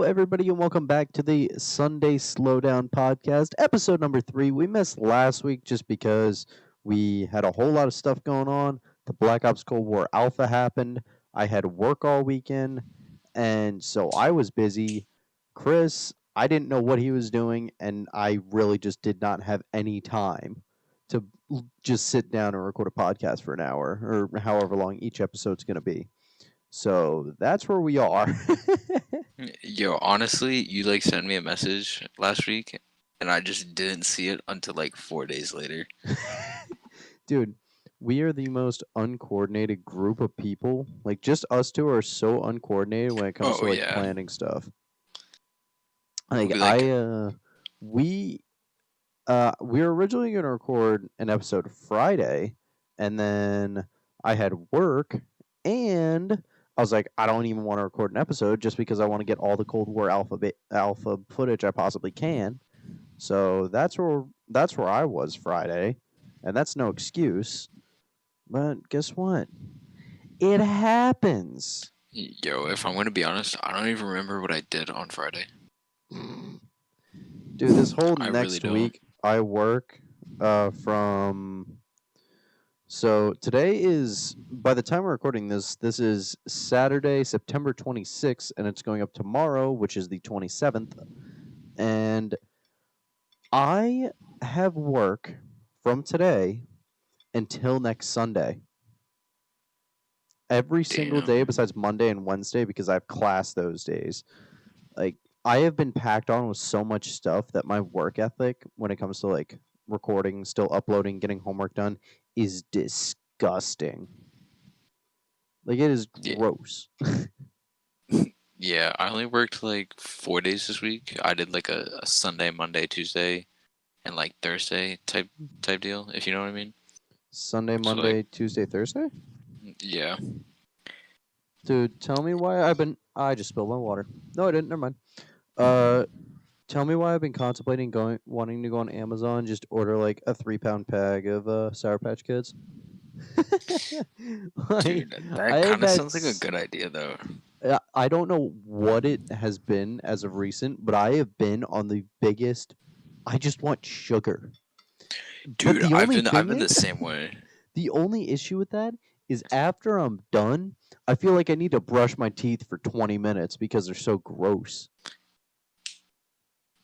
everybody, and welcome back to the Sunday Slowdown podcast, episode number 3. We missed last week just because we had a whole lot of stuff going on. The Black Ops Cold War Alpha happened. I had work all weekend, and so I was busy. Chris, I didn't know what he was doing, and I really just did not have any time to just sit down and record a podcast for an hour or however long each episode's going to be. So that's where we are. Yo, honestly, you sent me a message last week, and I just didn't see it until 4 days later. Dude, we are the most uncoordinated group of people. Just us two are so uncoordinated when it comes to yeah. planning stuff. We We were originally gonna record an episode Friday, and then I had work, and I was like, I don't even want to record an episode just because I want to get all the Cold War alpha footage I possibly can. So that's where I was Friday, and that's no excuse. But guess what? It happens. Yo, if I'm going to be honest, I don't even remember what I did on Friday. Dude, this whole I next really week I work from. So today is, by the time we're recording this is Saturday, September 26th, and it's going up tomorrow, which is the 27th. And I have work from today until next Sunday. Every single day besides Monday and Wednesday, because I have class those days. I have been packed on with so much stuff that my work ethic when it comes to recording, still uploading, getting homework done is disgusting. It is gross. Yeah, I only worked 4 days this week. I did a Sunday, Monday, Tuesday, and Thursday type deal, if you know what I mean. Sunday, Monday, Tuesday, Thursday? Yeah. Dude, tell me why I just spilled my water. No, I didn't. Never mind. Tell me why I've been contemplating wanting to go on Amazon, just order a 3-pound bag of Sour Patch Kids. Dude, that kind of sounds like a good idea, though. I don't know what it has been as of recent, but I have been on the biggest. I just want sugar. Dude, I've been the same way. The only issue with that is after I'm done, I feel like I need to brush my teeth for 20 minutes because they're so gross.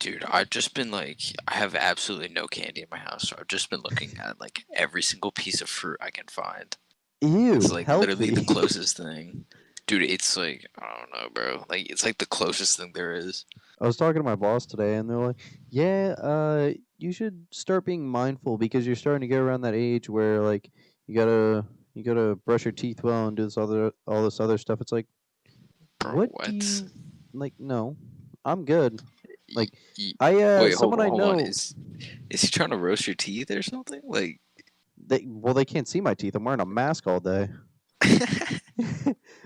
Dude, I've just been I have absolutely no candy in my house, so I've just been looking at every single piece of fruit I can find. Ew, it's healthy. Literally the closest thing. Dude, it's I don't know, bro. It's the closest thing there is. I was talking to my boss today, and they're like, "Yeah, you should start being mindful because you're starting to get around that age where you gotta brush your teeth well and do all this other stuff." It's like, bro, what? Do you, no, I'm good. Someone I know. Is he trying to roast your teeth or something? They can't see my teeth. I'm wearing a mask all day.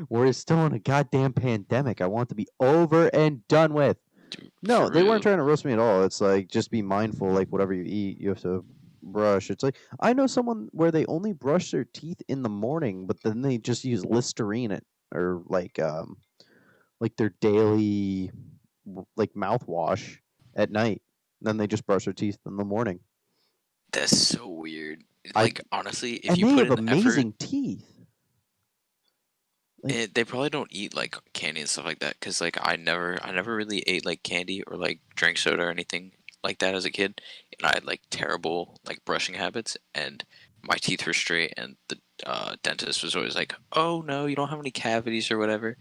We're still in a goddamn pandemic. I want it to be over and done with. Dude, no, they weren't trying to roast me at all. It's just be mindful. Whatever you eat, you have to brush. It's I know someone where they only brush their teeth in the morning, but then they just use Listerine or their daily mouthwash at night. Then they just brush their teeth in the morning. That's so weird. Honestly, if and you they put have in amazing effort, teeth. They probably don't eat candy and stuff like that because I never really ate candy or drank soda or anything like that as a kid, and I had terrible brushing habits, and my teeth were straight, and the dentist was always like, "Oh no, you don't have any cavities or whatever."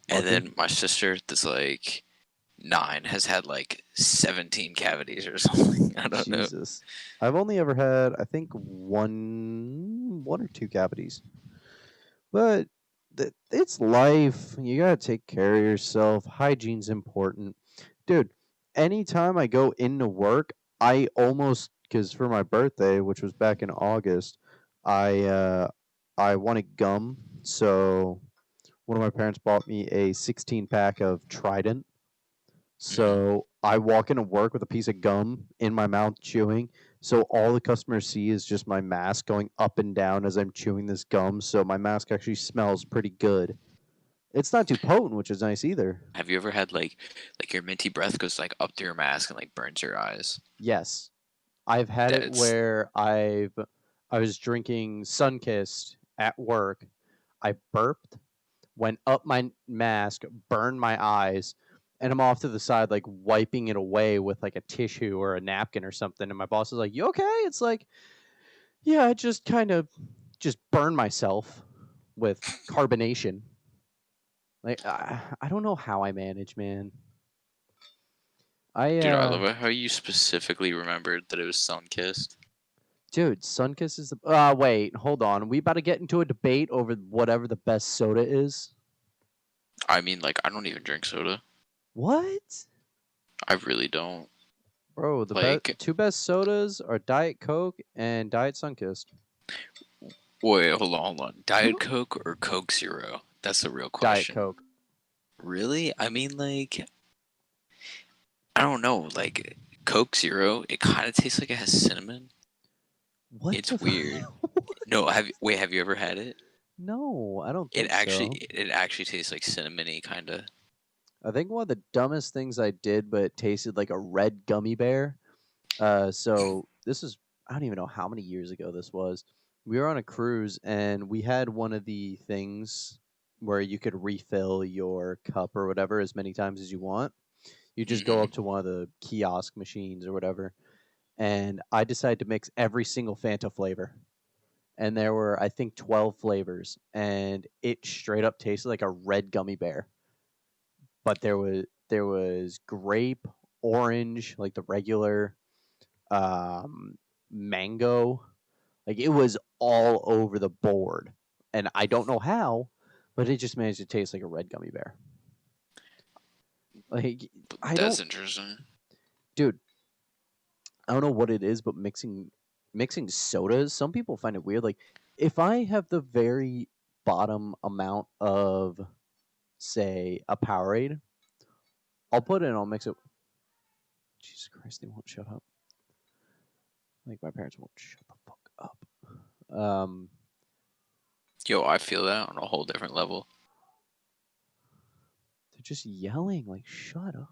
And then my sister, that's 9, has had 17 cavities or something. I don't know. I've only ever had, I think, one or two cavities, but it's life. You gotta take care of yourself. Hygiene's important, dude. Anytime I go into work, I almost, because for my birthday, which was back in August, I wanted gum, so one of my parents bought me a 16-pack of Trident. So I walk into work with a piece of gum in my mouth chewing. So all the customers see is just my mask going up and down as I'm chewing this gum. So my mask actually smells pretty good. It's not too potent, which is nice either. Have you ever had like your minty breath goes like up through your mask and like burns your eyes? Yes, I've had it That's where I was drinking Sunkist at work. I burped, went up my mask, burned my eyes, and I'm off to the side like wiping it away with like a tissue or a napkin or something. And my boss is like, "You okay?" It's like, "Yeah, I just kind of just burned myself with carbonation." Like I don't know how I manage, man. I dude. I love it how you specifically remembered that it was sun kissed. Dude, Sunkiss is the. Wait, hold on. We about to get into a debate over whatever the best soda is. I mean, like I don't even drink soda. What, I really don't. bro? The Like, two best sodas are Diet Coke and Diet Sunkist. wait, hold on. Diet Coke or Coke Zero? That's the real Diet question. Coke. Really? I mean, like, I don't know. Like, Coke Zero, it kind of tastes like it has cinnamon. What It's the? weird. No, have you ever had it? No, I don't It think actually so. it actually tastes like cinnamony kind of. I think one of the dumbest things I did, but it tasted like a red gummy bear. So this is I don't even know how many years ago this was. We were on a cruise and we had one of the things where you could refill your cup or whatever as many times as you want. You just go Hmm. up to one of the kiosk machines or whatever, and I decided to mix every single Fanta flavor. And there were I think 12 flavors, and it straight up tasted like a red gummy bear. But there was grape, orange, like the regular, um, mango. Like it was all over the board, and I don't know how, but it just managed to taste like a red gummy bear. Like I That's don't, interesting. dude. I don't know what it is, but mixing sodas. Some people find it weird. Like if I have the very bottom amount of, say, a Powerade, I'll put it and I'll mix it. Jesus Christ, they won't shut up. Like my parents won't shut the fuck up. Yo, I feel that on a whole different level. They're just yelling. Like shut up.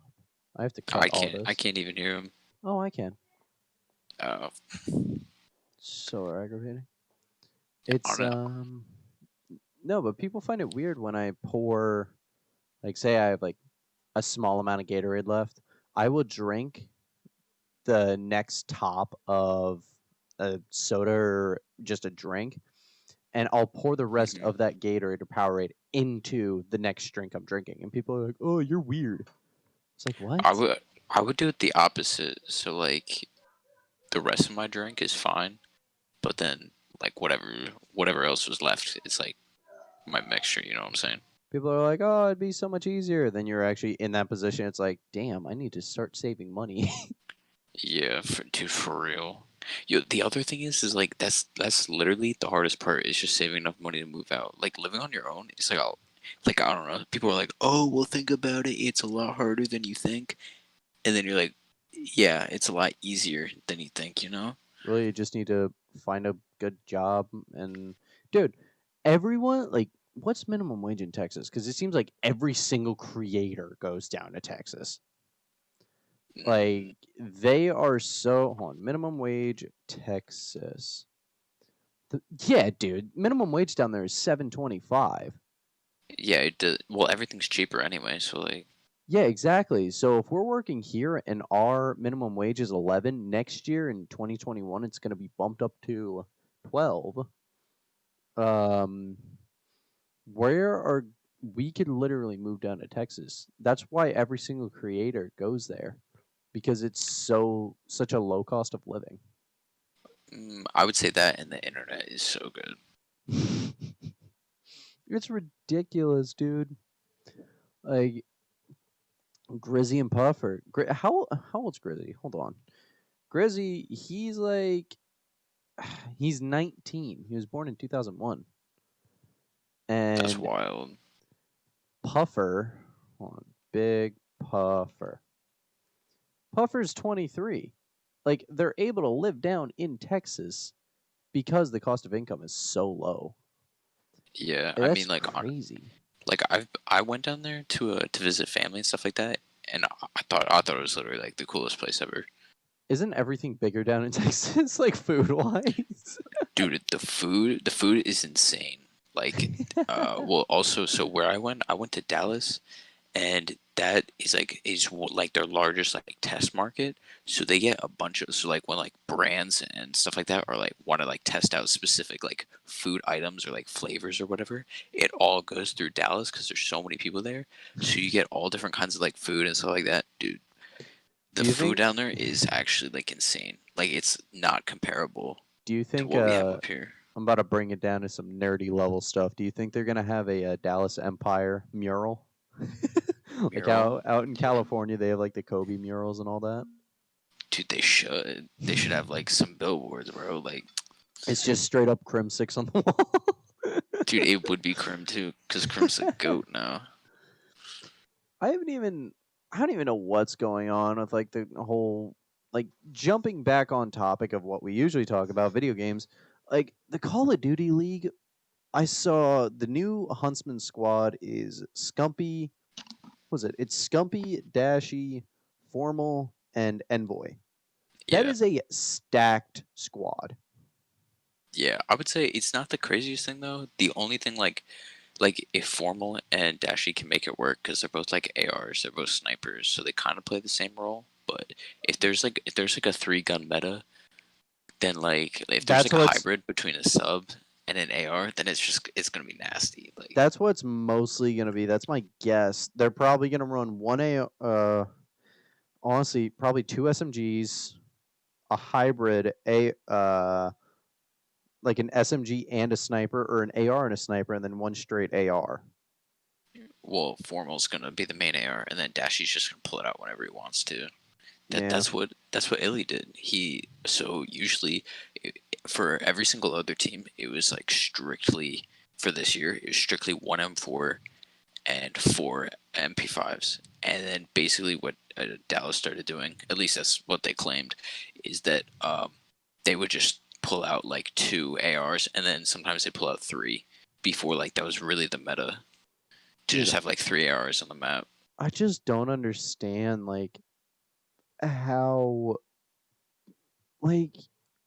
I have to cut I all can't. I this. can't even hear him. Oh, I can. Uh, So aggravating. It's on it. no, but people find it weird when I pour, like, say I have like a small amount of Gatorade left. I will drink the next top of a soda or just a drink, and I'll pour the rest Mhm. of that Gatorade or Powerade into the next drink I'm drinking. And people are like, "Oh, you're weird." It's like, I what? would. I would do it the opposite. So like the rest of my drink is fine, but then like whatever else was left, it's like my mixture. You know what I'm saying? People are like, "Oh, it'd be so much easier." Then you're actually in that position. It's like, damn, I need to start saving money. Yeah, dude, for real. Yo, the other thing is like that's literally the hardest part is just saving enough money to move out. Like living on your own, it's like I don't know. People are like, oh, well, think about it. It's a lot harder than you think, and then you're like, yeah, it's a lot easier than you think. You know? Really, you just need to find a good job. And, dude, everyone, like, what's minimum wage in Texas? Because it seems like every single creator goes down to Texas. Mm, Like, they are so. Hold on. Minimum wage, Texas. Yeah, dude. Minimum wage down there is 7.25. yeah, it does. Well, everything's cheaper anyway, so like, Yeah, exactly. So if we're working here and our minimum wage is 11, next year in 2021 it's going to be bumped up to 12. Um where are we could literally move down to Texas. That's why every single creator goes there because it's such a low cost of living. I would say that, and the internet is so good. It's ridiculous, dude. Like Grizzy and Puffer. How old's Grizzy? Hold on. Grizzy, he's like he's 19. He was born in 2001. That's And wild. Puffer, hold on, Big Puffer. Puffer's 23. Like they're able to live down in Texas because the cost of income is so low. Yeah, I That's mean, crazy. Like I went down there to visit family and stuff like that, and I thought it was literally like the coolest place ever. Isn't everything bigger down in Texas, like food wise? Dude, the food is insane. Like, well, also, so where I went to Dallas, and that is like their largest like test market. So they get a bunch of, so like when like brands and stuff like that are like want to like test out specific like food items or like flavors or whatever, it all goes through Dallas because there's so many people there. So you get all different kinds of like food and stuff like that, dude. The Do you food think? down there is actually like insane. Like it's not comparable Do you to think? what we have up here. I'm about to bring it down to some nerdy level stuff. Do you think they're gonna have a, Dallas Empire mural? Like Mural, out in California, they have like the Kobe murals and all that. dude. They should have like some billboards, bro. Like, It's just straight up Crim Six on the wall. dude, it would be Crim too, because Crim's a goat now. I haven't even I don't even know what's going on with like the whole like jumping back on topic of what we usually talk about video games. Like the Call of Duty League, I saw the new Huntsman squad is Scumpy. Was it? It's Scumpy, Dashy, Formal, and Envoy. That Yeah, is a stacked squad. yeah. I would say it's not the craziest thing though. The only thing like if Formal and Dashi can make it work because they're both like ARs, they're both snipers, so they kind of play the same role. But if there's like a 3 gun meta, then like if there's That's like a what's hybrid between a sub and an AR, then it's gonna be nasty. Like, that's what's mostly gonna be. That's my guess. They're probably gonna run one A. Honestly, probably two SMGs, a hybrid like an SMG and a sniper, or an AR and a sniper, and then one straight AR. well, Formal's gonna be the main AR, and then Dashi's just gonna pull it out whenever he wants to. That Yeah, that's what Illy did. He so usually for every single other team, it was like strictly for this year. It was strictly one M4 and 4 MP5s, and then basically what Dallas started doing, at least that's what they claimed, is that they would just pull out like 2 ARs, and then sometimes they pull out 3. Before, like, that was really the meta to dude, just have like 3 ARs on the map. I just don't understand like how like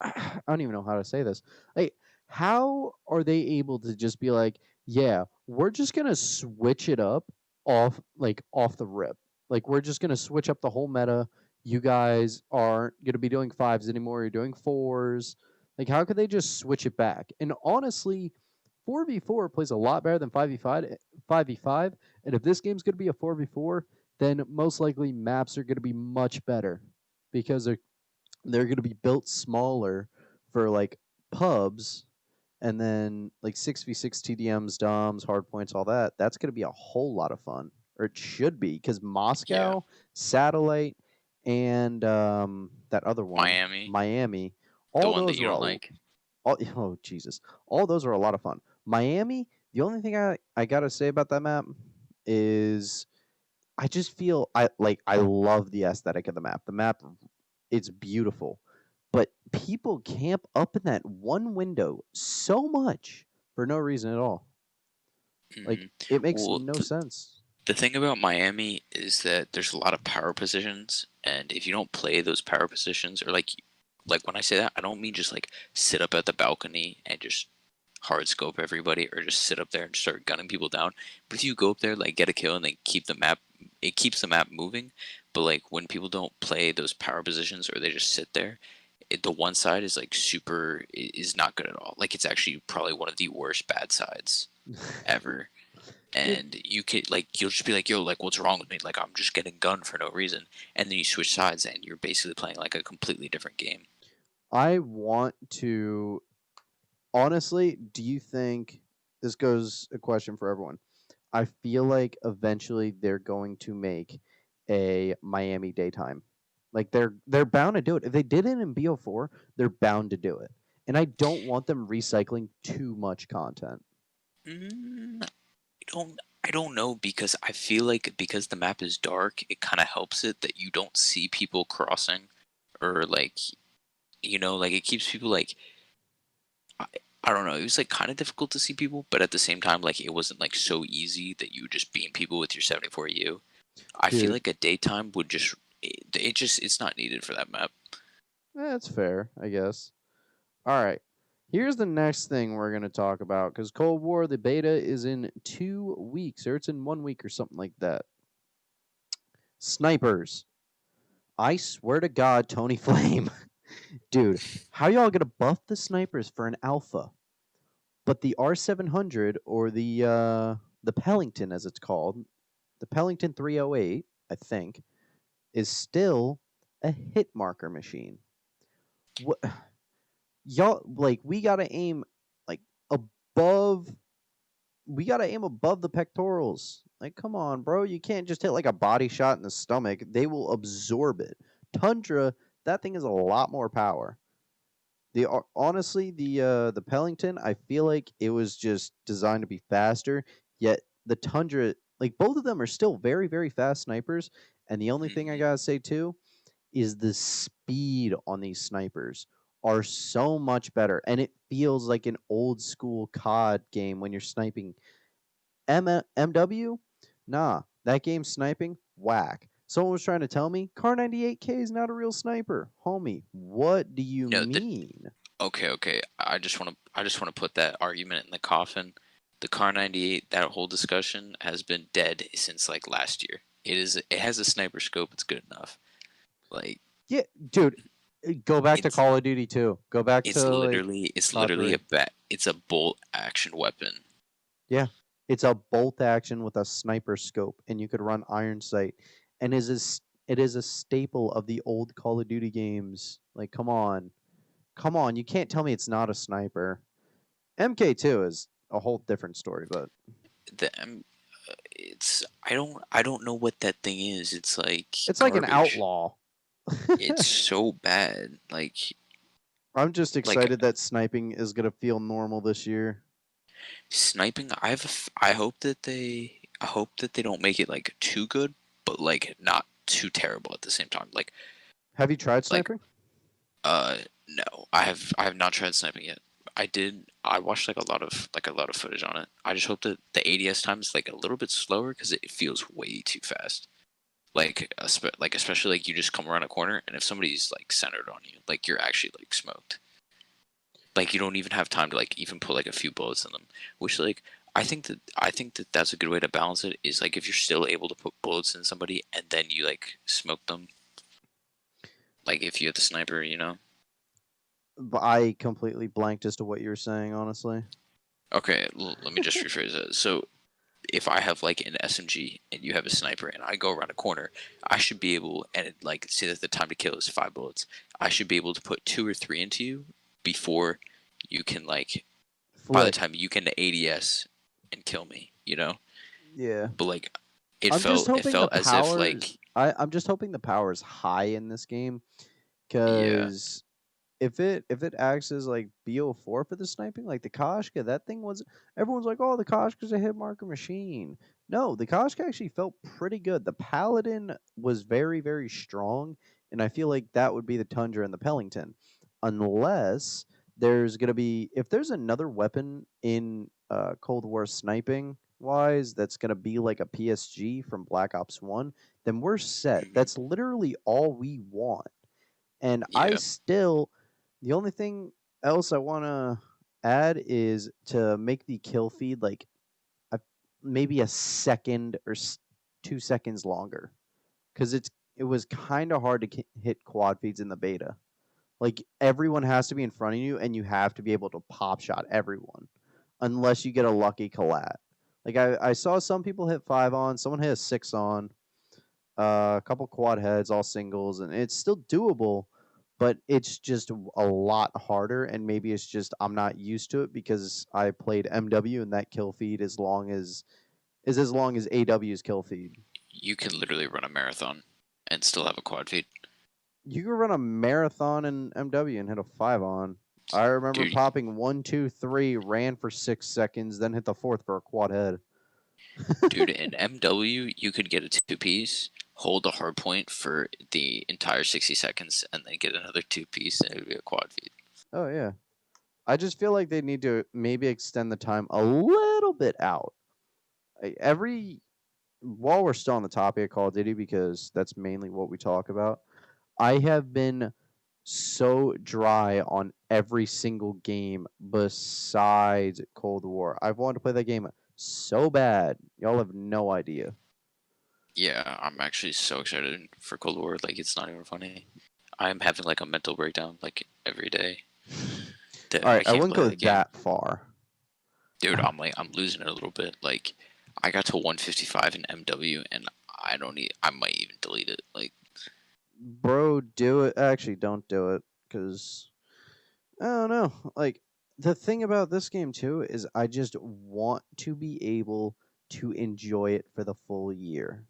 I don't even know how to say this. Like, how are they able to just be like, yeah, we're just gonna switch it up off the rip. Like we're just gonna switch up the whole meta. You guys aren't gonna be doing fives anymore. You're doing fours. Like, how could they just switch it back? And honestly, 4v4 plays a lot better than 5v5. And if this game's gonna be a 4v4, then most likely maps are gonna be much better because they're going to be built smaller for like pubs, and then like 6v6 TDMs, DOMs, hardpoints, all that. That's going to be a whole lot of fun, or it should be, because Yeah, Moscow, Satellite, and that other one, Miami, Miami, the all one that those you are don't like. all oh Jesus, all those are a lot of fun. Miami, the only thing I gotta say about that map is I just feel I love the aesthetic of the map. The map, it's beautiful, but people camp up in that one window so much for no reason at all. Like Hmm. it makes Well, no sense. the thing about Miami is that there's a lot of power positions, and if you don't play those power positions, or like when I say that, I don't mean just like sit up at the balcony and just hard scope everybody, or just sit up there and start gunning people down. But if you go up there, like get a kill and then keep the map, it keeps the map moving. But like when people don't play those power positions or they just sit there, the one side is like super is not good at all. Like it's actually probably one of the worst bad sides ever. Dude, And you could like you'll just be like, yo, like what's wrong with me? Like I'm just getting gunned for no reason. And then you switch sides and you're basically playing like a completely different game. I want to honestly, do you think this goes a question for everyone? I feel like eventually they're going to make a Miami daytime. Like they're bound to do it. If they did it in BO4, they're bound to do it. And I don't want them recycling too much content. I don't know, because I feel like because the map is dark, it kind of helps it that you don't see people crossing, or like like it keeps people like I don't know. It was like kind of difficult to see people, but at the same time, like it wasn't like so easy that you would just beam people with your 74U. I feel Dude, like a daytime would just it's not needed for that map. that's fair, I guess. All right. Here's the next thing we're going to talk about because Cold War, the beta is in 2 weeks, or it's in 1 week or something like that. Snipers. I swear to God, Tony Flame. Dude, how y'all going to buff the snipers for an alpha? But the R700 or the Pellington, as it's called, the Pellington 308, I think, is still a hit marker machine. What y'all like? Like above. We gotta aim above the pectorals. Like, come on, bro. You can't just hit like a body shot in the stomach. They will absorb it. Tundra, that thing is a lot more power. Honestly, the Pellington, I feel like it was just designed to be faster. Yet the Tundra, like both of them are still very very fast snipers. And the only thing I Hmm. gotta say too is the speed on these snipers are so much better, and it feels like an old school COD game when you're sniping. MW, nah, that game sniping whack. Someone was trying to tell me Car 98K is not a real sniper, homie. What do you No, mean? okay. I just want to put that argument in the coffin. The Car 98, that whole discussion has been dead since like last year. It has a sniper scope. It's good enough. Like Yeah, dude, go back to it's Call of Duty 2. Go back it's to like literally it's COD literally 3. it's a bolt action weapon. Yeah, it's a bolt action with a sniper scope, and you could run iron sight, and it is a staple of the old Call of Duty games. Like, come on, you can't tell me it's not a sniper. MK2 is a whole different story, but The it's I don't know what that thing is. It's like it's like an garbage. outlaw. It's so bad. I'm just Like excited that sniping is gonna feel normal this year. sniping. I hope that they don't make it like too good, but like not too terrible at the same time. Have you tried Like sniping? uh no, I have not tried sniping yet. I watched like a lot of footage on it. I just hope that the ADS time is like a little bit slower because it feels way too fast. Like especially like you just come around a corner and if somebody's like centered on you, like you're actually like smoked. Like you don't even have time to like even put like a few bullets in them. Which like I think that that's a good way to balance it. Is like if you're still able to put bullets in somebody and then you like smoke them. Like if you have the sniper, you know. But I completely blanked as to what you were saying, honestly. Okay, let me just rephrase it. So if I have like an SMG and you have a sniper and I go around a corner, I should be able and like say that the time to kill is 5 bullets. I should be able to put two or three into you before you can like by the Flip. time you can ADS and kill me, you know. Yeah. But like it I'm just felt hoping the as if powers like I'm just hoping the power is high in this game yeah. because if it acts as like BO4 for the sniping, like the Koshka, that thing was everyone's like, oh, the Koshka's a hit marker machine. No, the Koshka actually felt pretty good. The Paladin was very, very strong, and I feel like that would be the Tundra and the Pellington. Unless there's gonna be if there's another weapon in Cold War sniping wise that's gonna be like a PSG from Black Ops 1, then we're set. Hmm. That's literally all we want. And I Yeah. still, the only thing else I want to add is to make the kill feed like a, maybe a second or 2 seconds longer because it was kind of hard to hit quad feeds in the beta. Like everyone has to be in front of you, and you have to be able to pop shot everyone, unless you get a lucky collat. Like I saw some people hit 5 on, someone hit a 6 on, a couple quad heads, all singles, and it's still doable, but it's just a lot harder. And maybe it's just I'm not used to it because I played MW and that kill feed is as long as AW's kill feed. You could literally run a marathon and still have a quad feed. You could run a marathon in MW and hit a 5 on. I remember Dude, popping 1, 2, 3, ran for 6 seconds, then hit the fourth for a quad head. dude, in MW you could get a two piece, hold a hard point for the entire 60 seconds, and then get another two piece and it would be a quad feed. Oh yeah, I just feel like they need to maybe extend the time a little bit out. Every while we're still on the topic of Call of Duty, because that's mainly what we talk about, I have been so dry on every single game besides Cold War. I've wanted to play that game so bad. Y'all have no idea. Yeah, I'm actually so excited for Cold War. Like, it's not even funny. I'm having like a mental breakdown like every day that All right, I I can't wouldn't play go that game. that far. Dude, I'm losing it a little bit. Like, I got to 155 in MW, and I might even delete it. Like, Bro, do it. Actually, don't do it, because I don't know. Like, the thing about this game too is I just want to be able to enjoy it for the full year.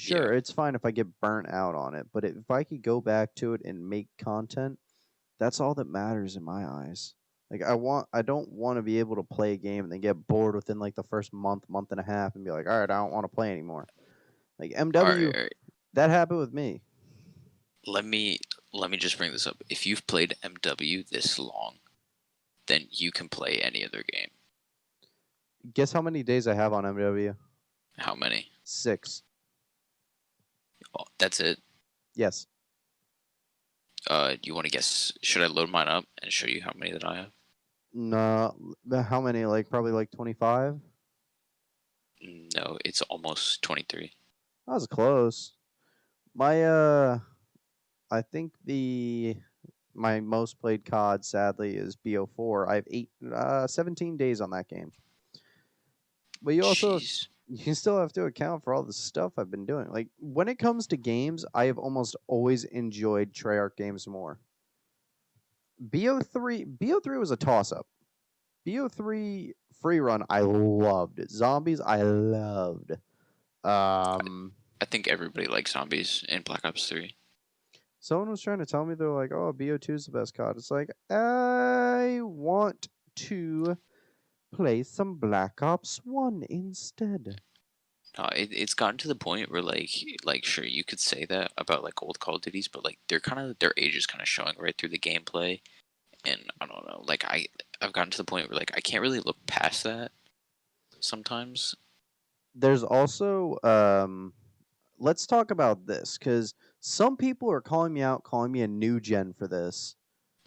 yeah, Sure, it's fine if I get burnt out on it, but if I could go back to it and make content, that's all that matters in my eyes. Like, I don't want to be able to play a game and then get bored within like the first month and a half and be like, all right, I don't want to play anymore. Like all right, MW, all right. that happened with me. Let me let me just bring this up. If you've played MW this long, then you can play any other game. Guess how many days I have on MW? How many? 6. Oh, that's it. Yes. You want to guess? Should I load mine up and show you how many that I have? No, how many? Like probably like 25. No, it's almost 23. That was close. My I think the my most played COD sadly is BO4. I have 17 days on that game. But Jeez. you still have to account for all the stuff I've been doing. Like when it comes to games, I have almost always enjoyed Treyarch games more. BO3 was a toss up. BO3 free run I loved. Zombies I loved. Um I think everybody likes zombies in Black Ops 3. Someone was trying to tell me they're like, "Oh, BO2 is the best COD." It's like I want to play some Black Ops 1 instead. It's gotten to the point where like sure you could say that about like old Call of Duties, but like their age is kind of showing right through the gameplay, and I don't know. Like I've gotten to the point where like I can't really look past that sometimes. There's also let's talk about this cuz some people are calling me out, calling me a new gen for this.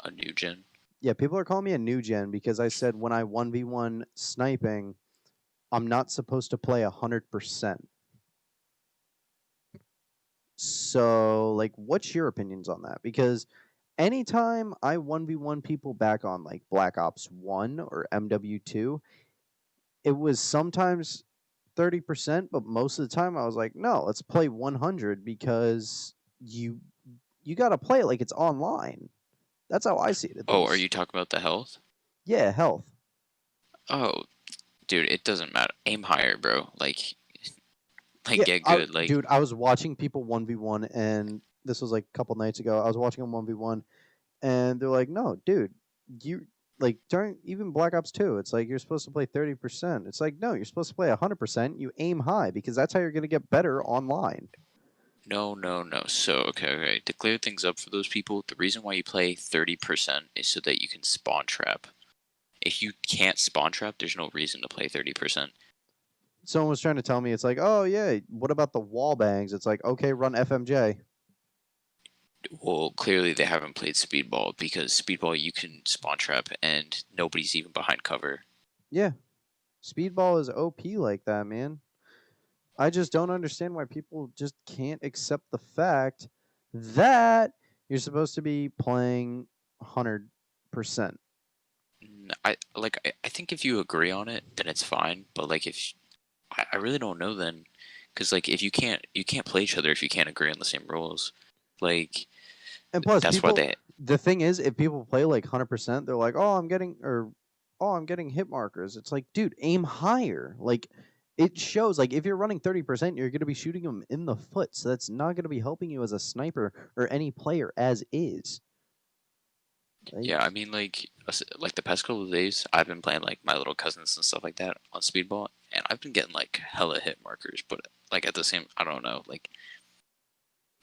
A new gen. Yeah, people are calling me a new gen because I said when I 1v1 sniping, I'm not supposed to play 100%. So, like, what's your opinions on that? Because anytime I 1v1 people back on like Black Ops 1 or MW2, it was sometimes 30%, but most of the time I was like, no, let's play 100 because you got to play it like it's online. That's how I see it, at Oh, are least. you talking about the health? Yeah, health. Oh, dude, it doesn't matter. Aim higher, bro. Like Yeah, get good. Like dude, I was watching people 1v1, and this was like a couple nights ago. I was watching them 1v1, and they're like, "No, dude, you like during even Black Ops 2, it's like you're supposed to play 30%. It's like, no, you're supposed to play 100%. You aim high because that's how you're going to get better online." no, no, no. So okay. To clear things up for those people, the reason why you play 30% is so that you can spawn trap. If you can't spawn trap, there's no reason to play 30%. Someone was trying to tell me it's like, "Oh, yeah, what about the wall bangs?" It's like, "Okay, run FMJ." Well, clearly they haven't played Speedball because Speedball you can spawn trap and nobody's even behind cover. Yeah. Speedball is OP like that, man. I just don't understand why people just can't accept the fact that you're supposed to be playing 100%. I think if you agree on it, then it's fine. But like if I really don't know then, because like if you can't play each other if you can't agree on the same rules. Like And plus, that's why people, they. the thing is, if people play like 100%, they're like, oh, I'm getting hit markers. It's like, dude, aim higher. Like, it shows, like, if you're running 30%, you're going to be shooting them in the foot. So that's not going to be helping you as a sniper or any player as is. Yeah, I Like, mean like the past couple of days I've been playing like my little cousins and stuff like that on Speedball, and I've been getting like hella hit markers. But like at the same, I don't know. Like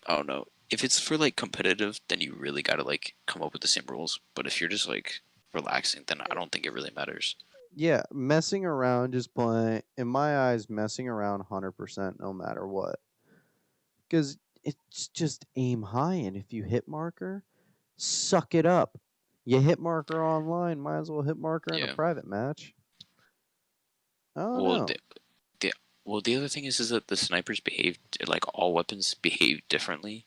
I don't know. If it's for like competitive, then you really gotta like come up with the same rules. But if you're just like relaxing, then I don't think it really matters. Yeah, messing around, just playing. In my eyes, messing around 100% no matter what. Because it's just aim high, and if you hit marker, suck it up. You hit marker online, might as well hit marker in a Yeah. private match. I don't Well, know. the the other thing is that the snipers behave like all weapons behave differently.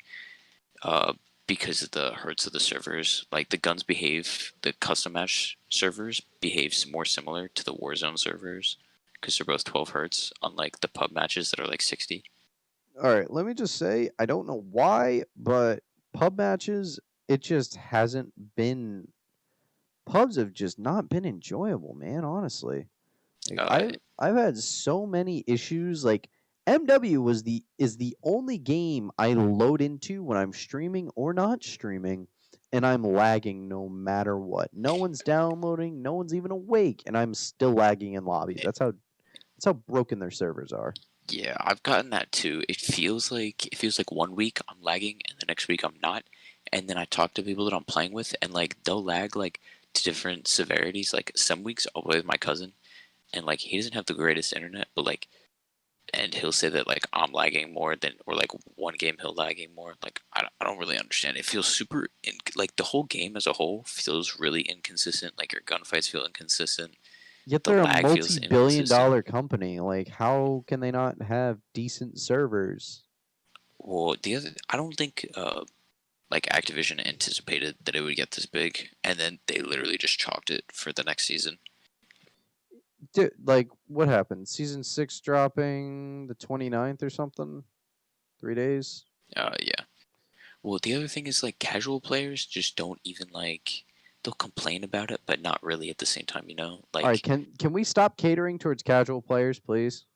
Uh, because of the hertz of the servers. Like the guns behave, the custom match servers behaves more similar to the Warzone servers because they're both 12 hertz, unlike the pub matches that are like 60. All right, let me just say, I don't know why, but pub matches, it just hasn't been. Pubs have just not been enjoyable, man. Honestly, like Uh, I've had so many issues. Like MW is the only game I load into when I'm streaming or not streaming, and I'm lagging no matter what. No one's downloading, no one's even awake, and I'm still lagging in lobbies. That's how broken their servers are. yeah, I've gotten that too. It feels like one week I'm lagging and the next week I'm not. And then I talk to people that I'm playing with and like they'll lag like to different severities. Like some weeks I'll play with my cousin and like he doesn't have the greatest internet, but like and he'll say that like I'm lagging more than or like one game he'll lagging more. Like I don't really understand. It feels like the whole game as a whole feels really inconsistent. Like your gunfights feel inconsistent. Yet The they're a lag feels multi-billion inconsistent. dollar company. Like, how can they not have decent servers? Well, the other I don't think like Activision anticipated that it would get this big, and then they literally just chalked it for the next season. Dude, like, what happened? Season 6 dropping the 29th or something? 3 days? Yeah. Well, the other thing is like casual players just don't even like they'll complain about it, but not really at the same time. All right, Like can we stop catering towards casual players, please?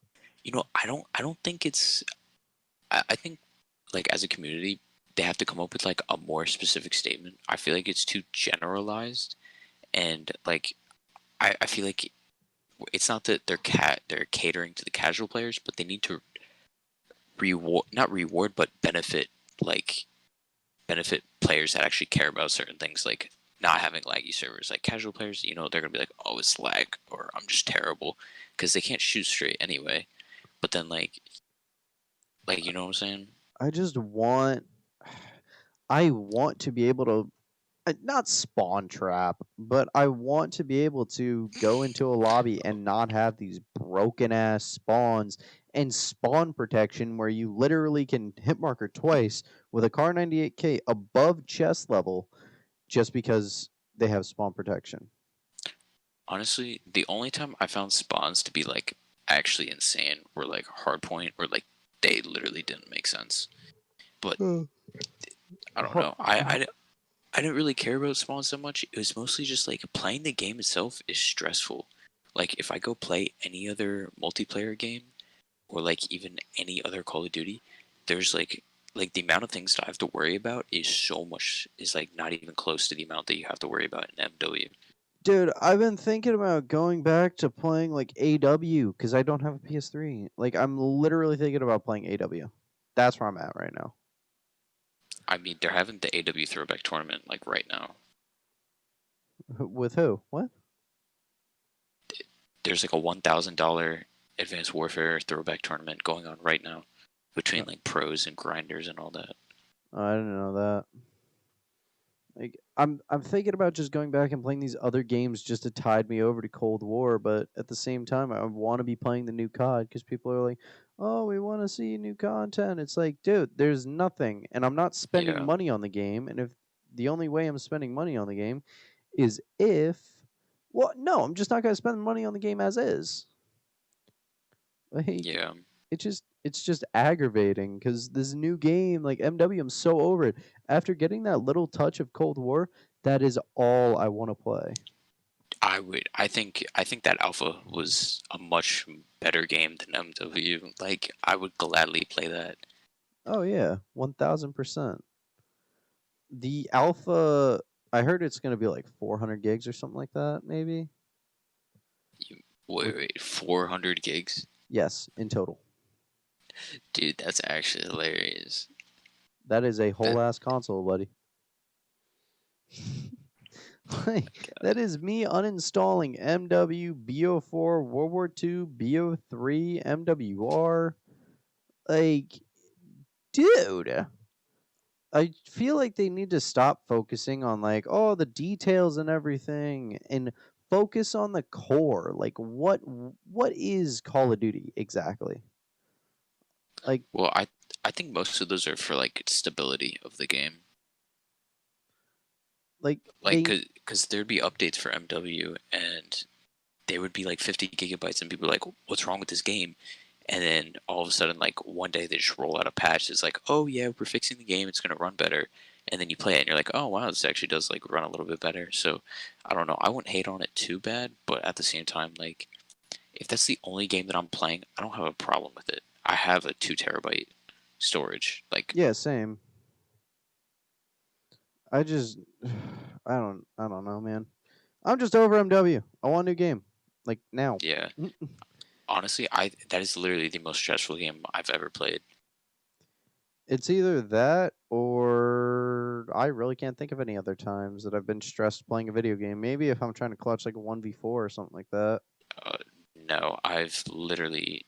I don't think it's. I think like as a community, they have to come up with like a more specific statement. I feel like it's too generalized, and like I feel like it's not that they're catering to the casual players, but they need to reward not reward but like benefit players that actually care about certain things like not having laggy servers. Like casual players, they're gonna be like, oh, it's lag or I'm just terrible because they can't shoot straight anyway. But then like you know what I'm saying? I just want I want to be able to not spawn trap, but I want to be able to go into a lobby and not have these broken ass spawns and spawn protection where you literally can hit marker twice with a Car 98K above chest level just because they have spawn protection. Honestly, the only time I found spawns to be like actually insane were like hardpoint or like they literally didn't make sense. But Uh, I don't har- know. har- I didn't really care about spawns so much. It was mostly just like playing the game itself is stressful. Like if I go play any other multiplayer game or like even any other Call of Duty, there's like the amount of things that I have to worry about is like not even close to the amount that you have to worry about in MW. Dude, I've been thinking about going back to playing like AW because I don't have a PS3. Like, I'm literally thinking about playing AW. That's where I'm at right now. I mean, they're having the AW throwback tournament like right now. With who? What? There's like a $1,000 Advanced Warfare throwback tournament going on right now between like pros and grinders and all that. I didn't know that. Like I'm thinking about just going back and playing these other games just to tide me over to Cold War, but at the same time I want to be playing the new COD because people are like, "Oh, we want to see new content." It's like, dude, there's nothing, and I'm not spending Yeah, money on the game. And if the only way I'm spending money on the game is if, well, no, I'm just not gonna spend money on the game as is. Like yeah. it's just aggravating because this new game like MW, I'm so over it. After getting that little touch of Cold War, that is all I want to play. I think that Alpha was a much better game than MW. Like I would gladly play that. Oh yeah, 1000%. The alpha, I heard it's gonna be like 400 gigs or something like that, maybe. You, With wait, 400 gigs, yes, in total. dude. That's actually hilarious. That is a whole That ass console, buddy. Like, that is me uninstalling MW, BO4, World War II, BO3, MWR. Like, dude, I feel like they need to stop focusing on like, oh, the details and everything, and focus on the core. Like, what is Call of Duty exactly? Like, Well, I think most of those are for like stability of the game. like Like, they cause there'd be updates for MW, and they would be like 50 gigabytes, and people are like, "What's wrong with this game?" And then all of a sudden, like one day, they just roll out a patch. It's like, "Oh yeah, we're fixing the game. It's gonna run better." And then you play it, and you're like, "Oh wow, this actually does like run a little bit better." So I don't know. I wouldn't hate on it too bad, but at the same time, like if that's the only game that I'm playing, I don't have a problem with it. I have a 2 terabyte storage. Like, yeah, same. I just I don't know, man. I'm just over MW. I want a new game. Like now. yeah, honestly, I that is literally the most stressful game I've ever played. It's either that or I really can't think of any other times that I've been stressed playing a video game. Maybe if I'm trying to clutch like a 1v4 or something like that. Uh, no, I've literally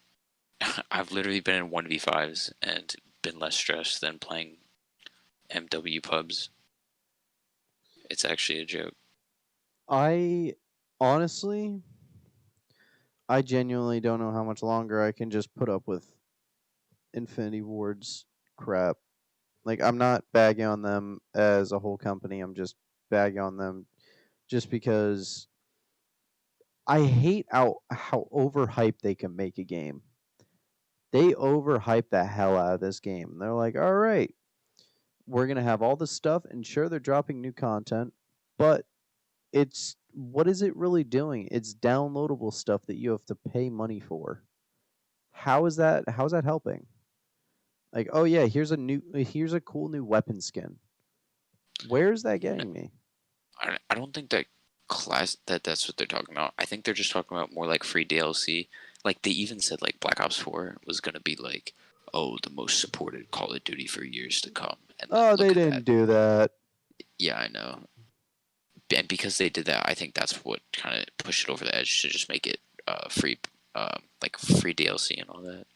been in 1v5s and been less stressed than playing MW pubs. It's actually a joke. I honestly, I genuinely don't know how much longer I can just put up with Infinity Ward's crap. Like, I'm not bagging on them as a whole company. I'm just bagging on them just because I hate how overhyped they can make a game. They overhype the hell out of this game. They're like, all right, we're gonna have all this stuff, and sure, they're dropping new content, but it's what is it really doing? It's downloadable stuff that you have to pay money for. How is that? How is that helping? Like, oh yeah, here's a cool new weapon skin. Where's that No, getting me? I don't think that's what they're talking about. I think they're just talking about more like free DLC. Like they even said like Black Ops 4 was gonna be like, oh, the most supported Call of Duty for years to come. And then Oh, they look at that. didn't do that. Yeah, I know. And because they did that, I think that's what kind of pushed it over the edge to just make it free, like free DLC and all that.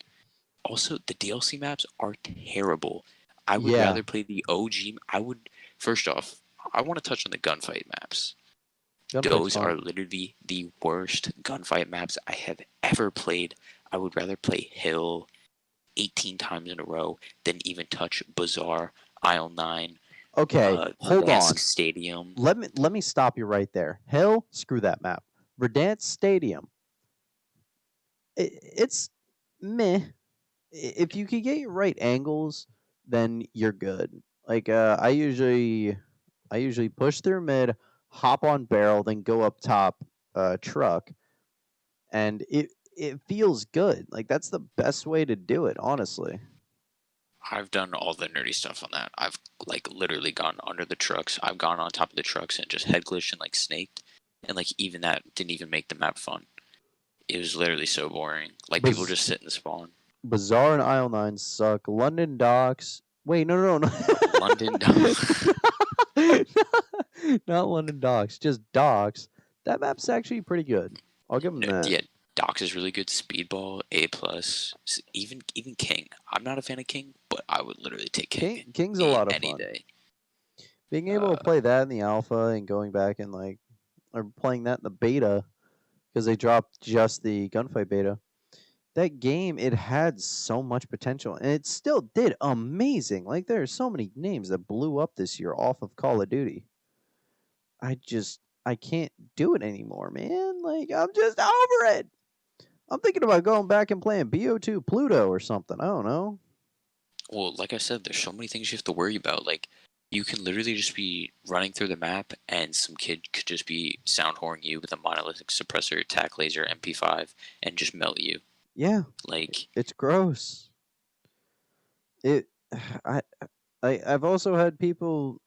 Also, the DLC maps are terrible. I would Yeah, rather play the OG. I would first off, I want to touch on the gunfight maps. gunfight's Those are fun. literally the worst gunfight maps I have ever played. I would rather play Hill 18 times in a row than even touch Bazaar, Isle 9, Okay, hold Verdansk on. Stadium. Let me stop you right there. Hell, screw that map. Verdansk Stadium. It's meh. If you could get your right angles, then you're good. Like I usually push through mid, hop on barrel, then go up top truck, and it feels good. Like that's the best way to do it, honestly. I've done all the nerdy stuff on that. I've like literally gone under the trucks. I've gone on top of the trucks and just head glitched and like snaked. And like even that didn't even make the map fun. It was literally so boring. Like people Baz- just sit and spawn. Bazaar and Isle 9 suck. London Docks. Wait, no. London, Not London Docks, just Docks. That map's actually pretty good. I'll give them no, that. yeah, Docs is really good. Speedball A plus. Even King. I'm not a fan of King, but I would literally take King King's a lot of any fun. day. Being able Uh, to play that in the alpha and going back and like, or playing that in the beta because they dropped just the gunfight beta. That game, it had so much potential and it still did amazing. Like, there are so many names that blew up this year off of Call of Duty. I can't do it anymore, man. Like, I'm just over it. I'm thinking about going back and playing BO2 Pluto or something. I don't know. well, like I said, there's so many things you have to worry about. Like, you can literally just be running through the map, and some kid could just be sound horning you with a monolithic suppressor, attack laser, MP5, and just melt you. Yeah, Like, it's gross. It I I've also had people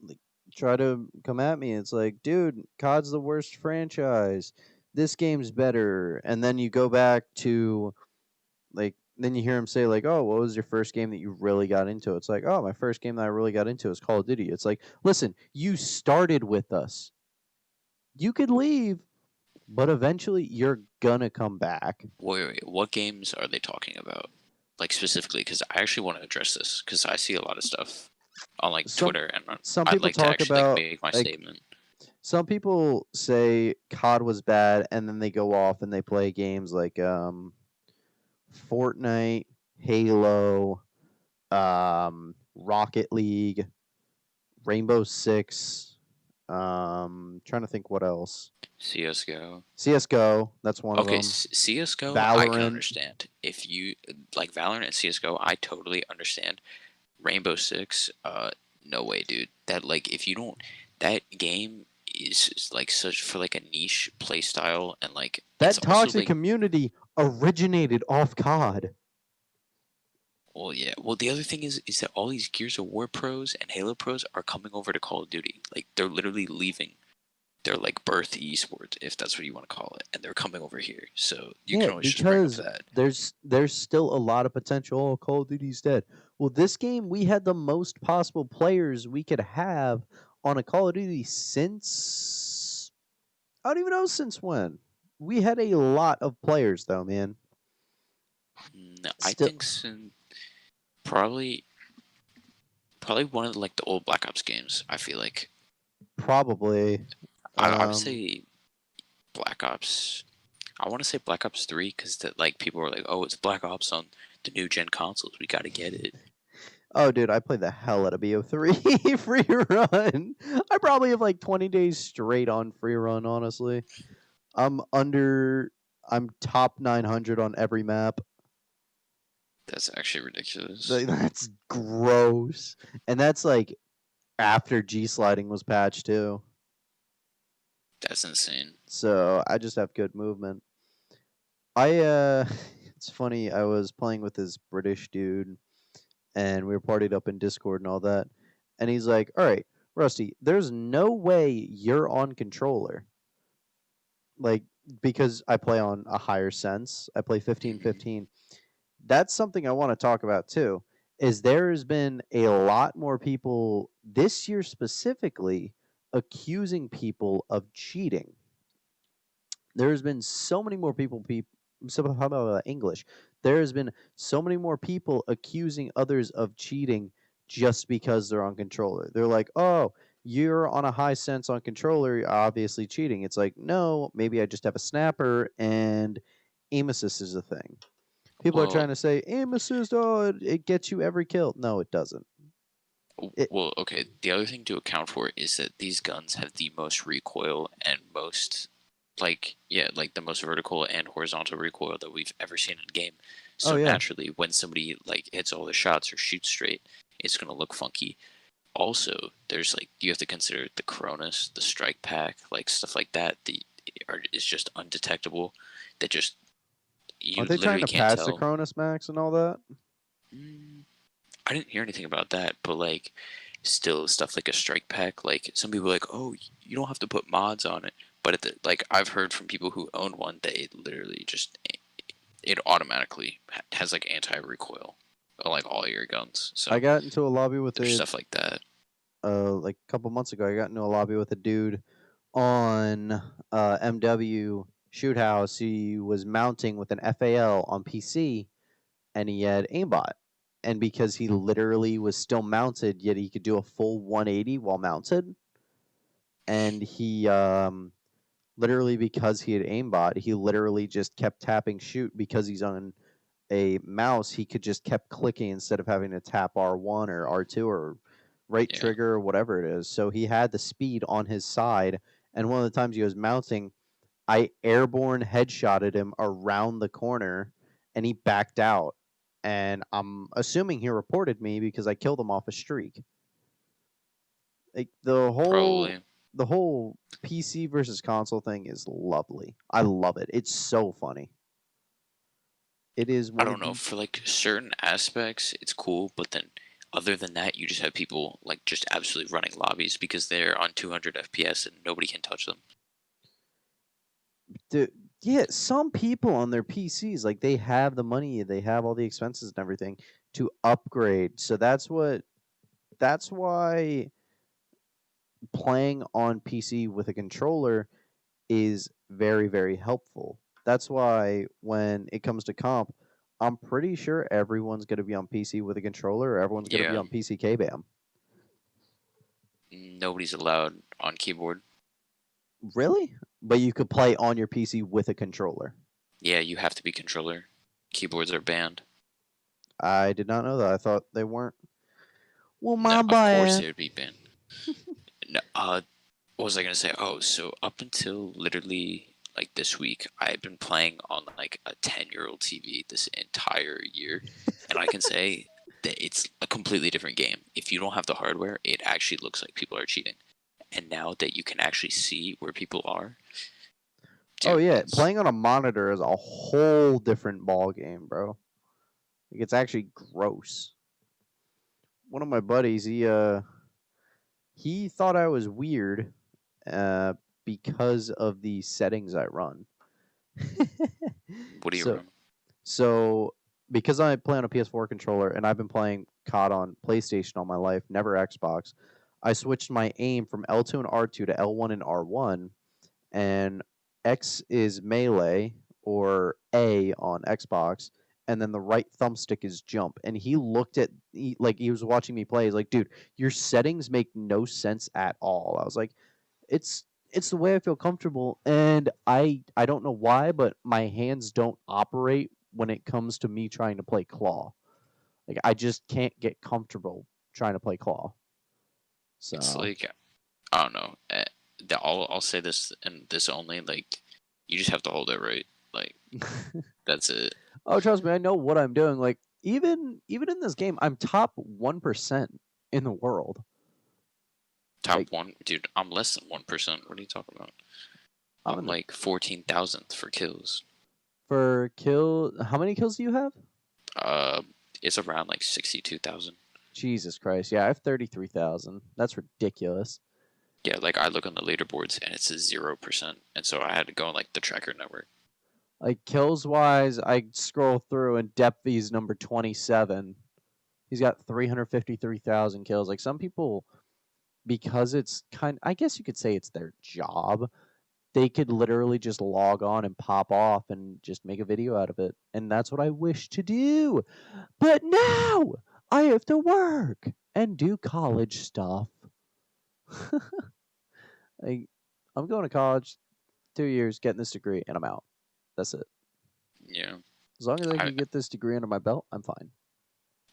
like try to come at me. It's like, dude, COD's the worst franchise. This game's better. And then you go back to like then you hear him say like, "Oh, what was your first game that you really got into?" It's like, "Oh, my first game that I really got into is Call of Duty." It's like, "Listen, you started with us. You could leave, but eventually you're gonna come back. Wait, what games are they talking about? Like specifically, because I actually want to address this because I see a lot of stuff on like Some Twitter, and some I'd people like to talk actually like about make my like statement. some people say COD was bad, and then they go off and they play games like Fortnite, Halo, Rocket League, Rainbow Six. Trying to think what else. CS:GO. CS:GO, that's one of Okay, them. CS:GO, I can Valorant. understand. If you like Valorant and CS:GO, I totally understand. Rainbow Six, no way, dude. That like if you don't, that game is like such for like a niche play style, and like it's That also toxic like, community originated off COD. well, yeah. Well, the other thing is that all these Gears of War pros and Halo pros are coming over to Call of Duty. Like they're literally leaving their like birth esports, if that's what you want to call it, and they're coming over here. So you Yeah, can always just bring up because that. there's still a lot of potential. Oh, Call of Duty's dead. Well, this game we had the most possible players we could have on a Call of Duty since I don't even know since when. We had a lot of players though, man. I Still think probably probably one of like the old Black Ops games. I feel like probably I would um say Black Ops. I want to say Black Ops 3 because like people were like, "Oh, it's Black Ops on the new gen consoles. We got to get it." oh dude, I played the hell out of BO3 free run. I probably have like 20 days straight on free run, honestly. I'm under I'm top 900 on every map. That's actually ridiculous. That's gross. And that's like after G sliding was patched too. That's insane. So I just have good movement. I it's funny, I was playing with this British dude and we were partied up in Discord and all that. And he's like, "All right, Rusty, there's no way you're on controller." Like because I play on a higher sense. I play fifteen Hmm. fifteen. That's something I want to talk about too. Is there has been a lot more people this year specifically accusing people of cheating. There has been so many more so how about English? There has been so many more people accusing others of cheating just because they're on controller. They're like, "Oh, you're on a high sense on controller, you're obviously cheating." It's like, "No, maybe I just have a snapper and aim assist is a thing." People are Well, trying to say aim assist, oh, it gets you every kill. No, it doesn't. It okay. The other thing to account for is that these guns have the most recoil and most, like, yeah, like the most vertical and horizontal recoil that we've ever seen in a game. oh So yeah. naturally, when somebody like hits all the shots or shoots straight, it's gonna look funky. Also, there's like you have to consider the Cronus, the strike pack, like stuff like that. Is just undetectable. That just you Aren't they trying literally to can't patch the tell. Cronus Max and all that? Mm, I didn't hear anything about that, but like still stuff like a strike pack. Like some people are like, oh, you don't have to put mods on it, but like I've heard from people who own one, they literally just it automatically has like anti recoil, like all your guns. I So got into a lobby with there's a stuff like that. like a couple months ago. I got into a lobby with a dude on MW shoot house. He was mounting with an FAL on PC, and he had aimbot. And because he literally was still mounted, yet he could do a full 180 while mounted, and he literally because he had aimbot, he literally just kept tapping shoot because he's on a mouse. He could just kept clicking instead of having to tap R1 or R2 or right Yeah, trigger or whatever it is. So he had the speed on his side. And one of the times he was mounting, I airborne headshotted him around the corner and he backed out. And I'm assuming he reported me because I killed him off a streak. Like probably. the whole PC versus console thing is lovely. I love it. It's so funny. It is I one don't of know, the for like certain aspects it's cool, but then other than that you just have people like just absolutely running lobbies because they're on 200 FPS and nobody can touch them. the yeah, some people on their PCs like they have the money, they have all the expenses and everything to upgrade. So that's why playing on PC with a controller is very, very helpful. That's why when it comes to comp, I'm pretty sure everyone's going to be on PC with a controller, or everyone's going to be Yeah, on PC KBAM. nobody's allowed on keyboard. Really? But you could play on your PC with a controller. Yeah, you have to be controller. Keyboards are banned. I did not know that. I thought they weren't. Well, No, my of course bad. it would be banned. No, what was I gonna say? Oh, so up until literally like this week, I had been playing on like a 10-year-old TV this entire year, and I can say that it's a completely different game. If you don't have the hardware, it actually looks like people are cheating. And now that you can actually see where people are, Oh dude, yeah, it's playing on a monitor is a whole different ball game, bro. Like, it's actually gross. One of my buddies, he thought I was weird, uh, because of the settings I run. what do you so run? so because I play on a PS4 controller and I've been playing COD on PlayStation all my life, never Xbox, I switched my aim from L2 and R2 to L1 and R1, and X is melee or A on Xbox, and then the right thumbstick is jump. And he looked at like he was watching me play. He's like, "Dude, your settings make no sense at all." I was like, "It's the way I feel comfortable, and I don't know why, but my hands don't operate when it comes to me trying to play claw. Like I just can't get comfortable trying to play claw." It's So like I don't know. I'll say this and this only. Like you just have to hold it right. Like that's it. oh, trust me, I know what I'm doing. Like even in this game, I'm top 1% in the world. Top Like one, dude. I'm less than 1%. What are you talking about? I'm I'm in the like 14,000th for kills. for kill. How many kills do you have? Uh, it's around like 62,000. Jesus Christ! Yeah, I have 33,000. That's ridiculous. Yeah, like I look on the leaderboards and it says 0%, and so I had to go on like the tracker network. Like kills wise, I scroll through and Depthy's number 27. He's got 353,000 kills. Like some people, because it's I guess you could say it's their job. They could literally just log on and pop off and just make a video out of it. And that's what I wish to do. But now I have to work and do college stuff. Like, I'm going to college, 2 years, getting this degree, and I'm out. That's it. Yeah, As long as I I can get this degree under my belt, I'm fine.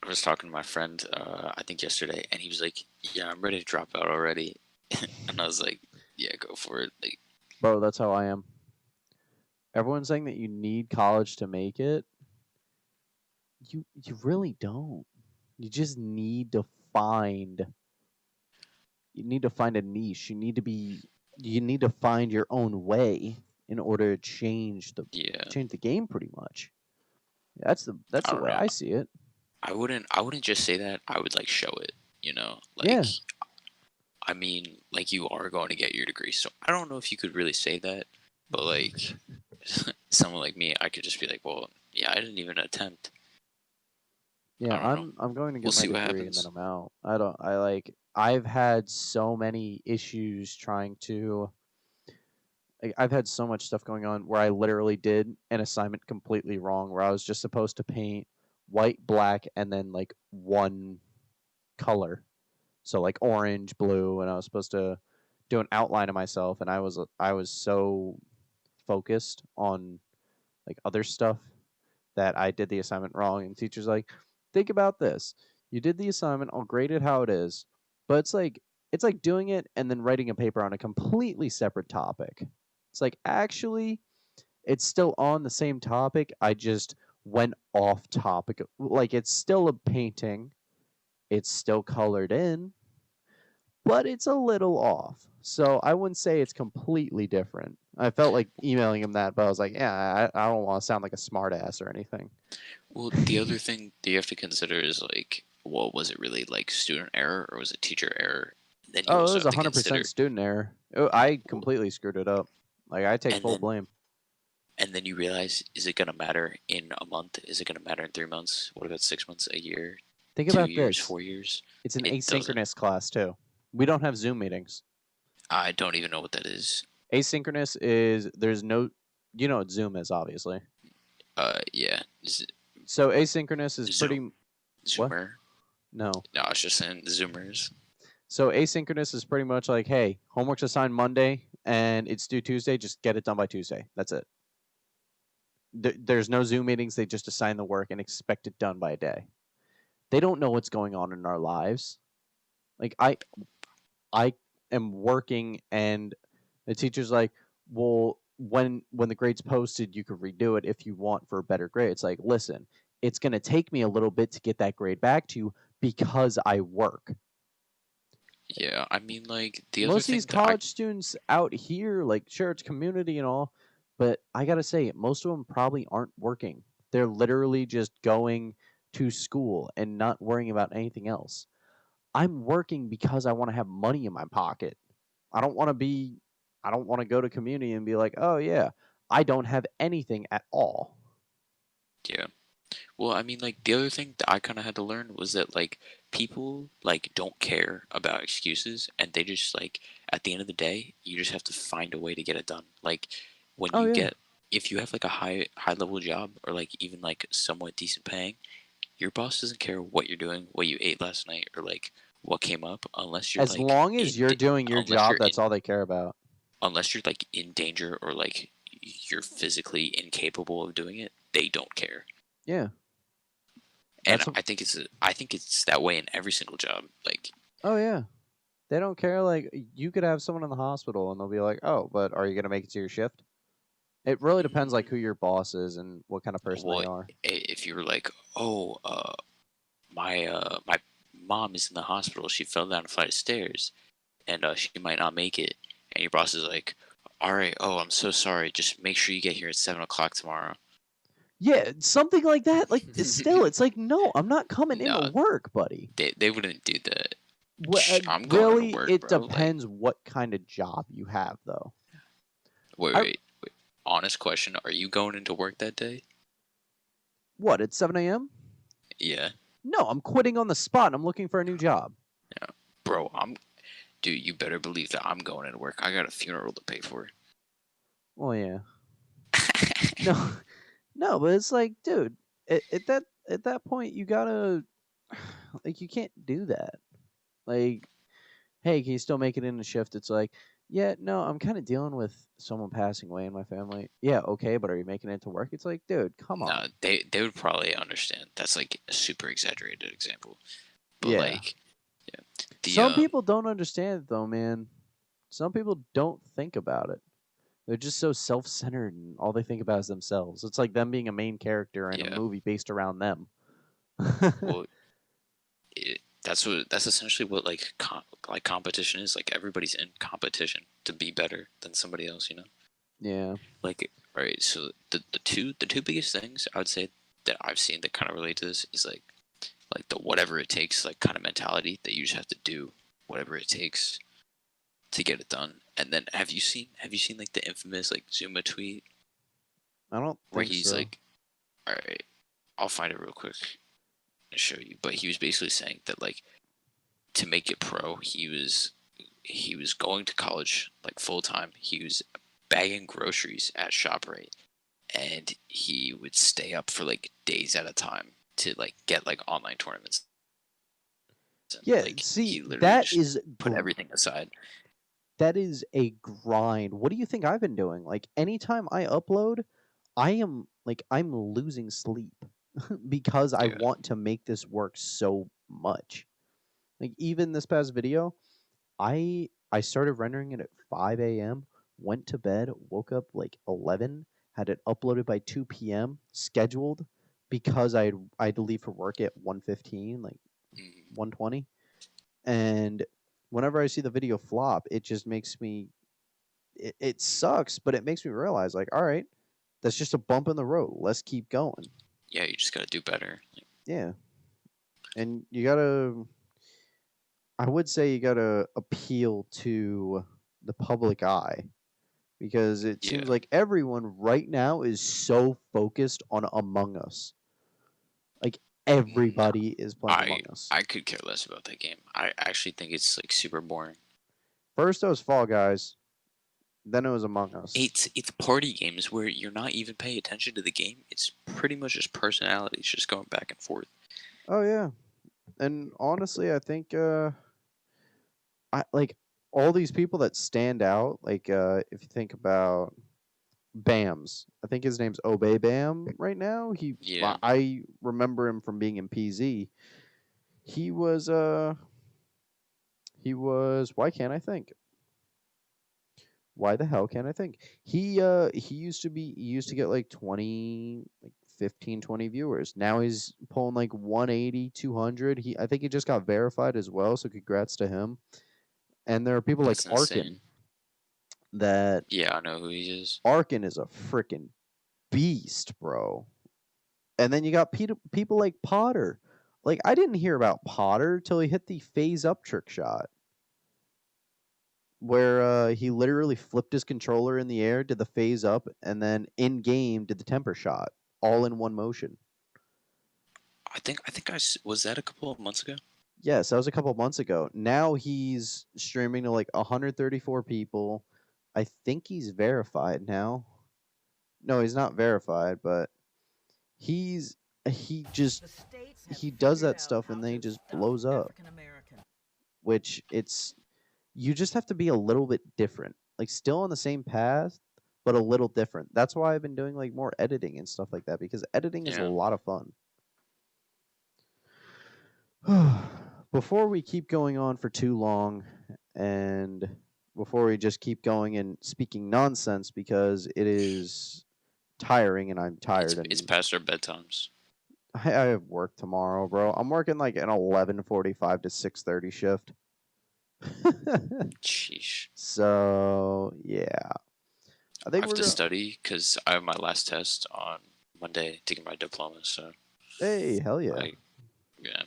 I was talking to my friend, I think yesterday, and he was like, "Yeah, I'm ready to drop out already," and I was like, "Yeah, go for it." Like, Bro, that's how I am. Everyone's saying that you need college to make it. You really don't. You just need to find a niche. You need to find your own way in order to yeah, change the game pretty much. That's I the don't way know. I see it. I wouldn't just say that. I would like show it. Like Yeah. I mean, like you are going to get your degree, so I don't know if you could really say that, but like someone like me, I could just be like, well, yeah, I didn't even attempt. Yeah, I don't know. I'm going to We'll get my see what degree and then happens. I'm out. I've had so many issues trying to like I've had so much stuff going on where I literally did an assignment completely wrong where I was just supposed to paint white, black, and then like one color. So like orange, blue, and I was supposed to do an outline of myself and I was so focused on like other stuff that I did the assignment wrong. And teacher's like, think about this. You did the assignment, I'll grade it how it is. But it's like doing it and then writing a paper on a completely separate topic. It's like actually it's still on the same topic. I just went off topic. Like it's still a painting. It's still colored in, but it's a little off. So I wouldn't say it's completely different. I felt like emailing him that, but I was like, yeah, I don't want to sound like a smartass or anything. Well, the other thing that you have to consider is like, well, was it really like student error or was it teacher error? Then you Oh, it also was have to 100% consider, student error. I well, completely screwed it up. Like I take and full then blame. and then you realize, is it gonna matter in a month? Is it gonna matter in 3 months? What about 6 months, a year, Think two about years, this. 4 years? It's an It doesn't. asynchronous class too. We don't have Zoom meetings. I don't even know what that is. Asynchronous is there's no, you know what Zoom is, obviously. Yeah. So asynchronous is Zoom. pretty what? Zoomer. No. No, I was just saying Zoomers. So asynchronous is pretty much like, hey, homework's assigned Monday and it's due Tuesday. Just get it done by Tuesday. That's it. There's no Zoom meetings. They just assign the work and expect it done by a day. They don't know what's going on in our lives. Like I am working and the teacher's like, well, when the grade's posted, you could redo it if you want for a better grade. It's like, listen, it's going to take me a little bit to get that grade back to you because I work. Yeah, I mean, like the other Most of these thing that I college students out here, like, sure, it's community and all, but I gotta say, most of them probably aren't working. They're literally just going to school and not worrying about anything else. I'm working because I want to have money in my pocket. I don't want to be, I don't want to go to community and be like, oh yeah, I don't have anything at all. yeah. Well, I mean, like the other thing that I kind of had to learn was that like people like don't care about excuses, and they just like at the end of the day, you just have to find a way to get it done. Like when Oh you yeah, get if you have like a high level job or like even like somewhat decent paying, your boss doesn't care what you're doing, what you ate last night, or like what came up, unless you're as like long as you're doing your unless job, you're that's in all they care about. unless you're like in danger or like you're physically incapable of doing it, they don't care. Yeah, And that's a, I think it's that way in every single job. Like, oh yeah. They don't care. Like, you could have someone in the hospital and they'll be like, "Oh, but are you gonna make it to your shift?" It really depends, like, who your boss is and what kind of person they well, are. if you were like, oh, my mom is in the hospital. She fell down a flight of stairs, and she might not make it. And your boss is like, all right, oh, I'm so sorry. Just make sure you get here at 7 o'clock tomorrow. Yeah, something like that. Like, still, it's like, no, I'm not coming into No, work, buddy. they wouldn't do that. I'm going into Really, work, it bro. Like, depends what kind of job you have, though. wait, I wait, wait. Honest question: are you going into work that day? what at 7 a.m.? Yeah, No, I'm quitting on the spot. And I'm looking for a new job. yeah, bro. Dude. You better believe that I'm going into work. I got a funeral to pay for. Well, yeah, no, no, but it's like, dude, at that point, you gotta like, you can't do that. Like, hey, can you still make it in the shift? It's like, yeah, no, I'm kind of dealing with someone passing away in my family. Yeah, okay, but are you making it to work? It's like, dude, come on. No, they would probably understand. That's like a super exaggerated example, but Yeah. like, yeah, the Some people don't understand it, though, man. Some people don't think about it. They're just so self centered and all they think about is themselves. It's like them being a main character in a yeah. movie based around them. Well, that's essentially what like like competition is. Like everybody's in competition to be better than somebody else. You know, Yeah. like right. So the two biggest things I would say that I've seen that kind of relate to this is like the whatever it takes like kind of mentality that you just have to do whatever it takes to get it done. And then have you seen like the infamous like Zuma tweet I don't where think he's so. like, all right, I'll find it real quick and show you. But he was basically saying that like to make it pro, he was going to college like full time. He was bagging groceries at ShopRite, and he would stay up for like days at a time to like get like online tournaments. And Yeah, like see, he literally just put everything aside. that is a grind. What do you think I've been doing? Like, anytime I upload, I'm losing sleep because I Yeah. want to make this work so much. Like, even this past video, I started rendering it at 5 a.m., went to bed, woke up like 11, had it uploaded by 2 p.m., scheduled because I'd leave for work at 1:15, like Mhm. 1:20. And whenever I see the video flop, it just makes me it sucks, but it makes me realize, like, all right, that's just a bump in the road. Let's keep going. Yeah, you just gotta do better. Like, Yeah. And you gotta I would say you gotta appeal to the public eye because it seems yeah. like everyone right now is so focused on Among Us. Like, No, everybody is playing Among Us. I could care less about that game. I actually think it's like super boring. First, it was Fall Guys. Then it was Among Us. It's party games where you're not even paying attention to the game. It's pretty much just personalities just going back and forth. Oh yeah, and honestly, I think I like all these people that stand out. Like if you think about Bams, I think his name's Obey Bam right now. Yeah, I remember him from being in PZ. He was why can't I think? Why the hell can't I think? He used to get like 20 like 15 20 viewers. Now he's pulling like 180 200. I think he just got verified as well, so congrats to him. And there are people like that's insane. Arkin that Yeah, I know who he is. Arkin is a freaking beast, bro. And then you got people like Potter. Like I didn't hear about Potter till he hit the phase up trick shot, where he literally flipped his controller in the air, did the phase up, and then in game did the temper shot, all in one motion. Was that a couple of months ago? Yes, that was a couple months ago. Now he's streaming to like 134 people. I think he's verified now. No, he's not verified, but he's he just he does that stuff and then he just blows up. Which it's you just have to be a little bit different. Like still on the same path, but a little different. That's why I've been doing like more editing and stuff like that because editing is a Yeah. lot of fun. Before we keep going on for too long and before we just keep going and speaking nonsense because it is tiring and I'm tired It's and past our bedtimes. I have work tomorrow, bro. I'm working like an 11:45 to 6:30 shift. Sheesh. So, yeah. I I think have we're to going to study because I have my last test on Monday to get my diploma. So, Hey, hell yeah. like, yeah,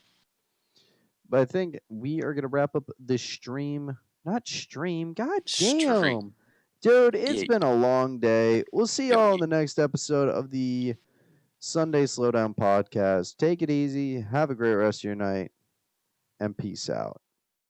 But I think we are going to wrap up the stream. Not stream. God stream. damn. Dude, it's Yeah, been a long day. We'll see yo, y'all in the next episode of the Sunday Slowdown podcast. Take it easy. Have a great rest of your night. And peace out.